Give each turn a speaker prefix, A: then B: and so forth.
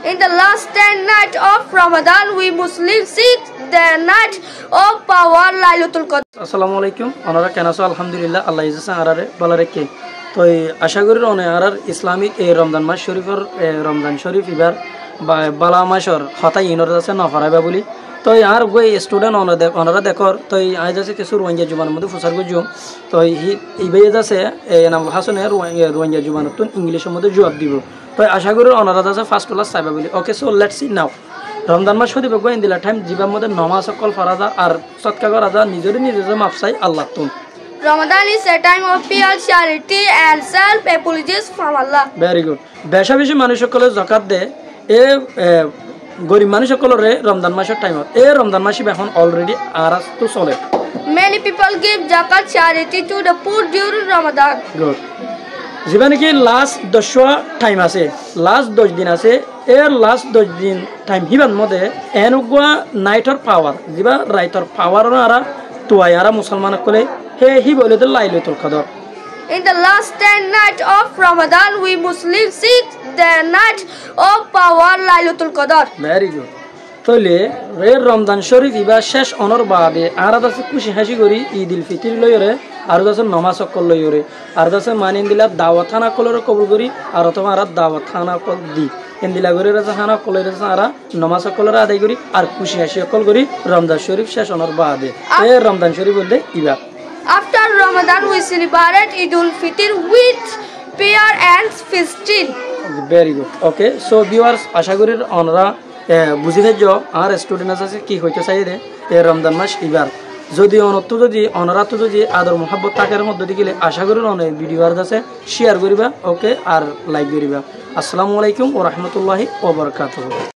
A: In the last 10 nights of Ramadan, we Muslims seek the night of power Laylatul Qadr.
B: Assalamu alaikum. Onara kenaso alhamdulillah Allah izasa arare balareke. তো আশা করি honour Islamic এই রমজান মাস শরীফের রমজান শরীফ এবার বালা মাসর হতাই ইনর আছে নফরাইবা বলি তো আর গই স্টুডেন্ট অনারা দেখর তো আজ আছে কিছু রোহিঙ্গা জুবানের মধ্যে ফুসার গুজুম তো ইবাই আছে নাম হাসনের রোহিঙ্গা জুবানতুন ইংলিশের মধ্যে জবাব দিব তো আশা করি অনারা আছে ফার্স্ট ক্লাস চাইবা বলি okay so let's see now Ramzan মাস হতে গই ইন দিলা টাইম জীবার মধ্যে নমাজ সকল ফরাজা আর সৎকা করা যা নিজের মাপসাই আল্লাহ তুন
A: Ramadan is a time of prayer, charity and self-apologies from Allah.
B: Very good. বেশা বেশি মানুষ সকলে যাকাত দে এ গরিব মানুষ সকলরে রমজান মাসের টাইমত এ রমজান মাসে এখন অলরেডি আরাস তো চলে
A: Many people give zakat charity to the poor during Ramadan.
B: Good. যেখানে কি লাস্ট 10 টাইম আছে লাস্ট 10 দিন আছে এর লাস্ট 10 দিন টাইম হিবান মধ্যে এনুগা নাইটর পাওয়ার যেবা রাইটর পাওয়ার আরা তোয়ারা মুসলমান কলে হে হি বলে তো লাইলাতুল কদর
A: In the last 10 nights of Ramadan, we Muslims seek the night of power Laylatul Qadr.
B: Very good. তাহলে রমজান শরীফ ইবা শেষ অনর বাদে আর আছে খুশি হাসি করি ঈদুল ফিতর লইরে আর আছে নামাজ সকল লইরে আর আছে মানিন দিলা দাওয়াত খানা কলর কবুল করি আর তোমার আর দাওয়াত খানা কল দি ইন্দিলা করে রাজা খানা কলের সারা নামাজ সকলর আদায় করি আর খুশি হাসি সকল করি রমজান শরীফ শেষ অনর বাদে এই রমজান শরীফ বলতে ইবা
A: After Ramadan, we celebrate Eidul Fitr with prayer and fasting.
B: Very good. Okay, so viewers, আশা করি ওনারা বুঝি ফেলছ আর স্টুডেন্ট আছে কি হইতে চাই রে এই রমজান মাস এবার যদি অনত্ব যদি ওনারা তো যদি আদর মোহাব্বত তাকের মধ্যে দিলে আশা করি অনেক ভিডিও আর আছে শেয়ার করিবা ওকে আর লাইক করিবা আসসালামু আলাইকুম ওয়া রাহমাতুল্লাহি ওয়া বারাকাতুহু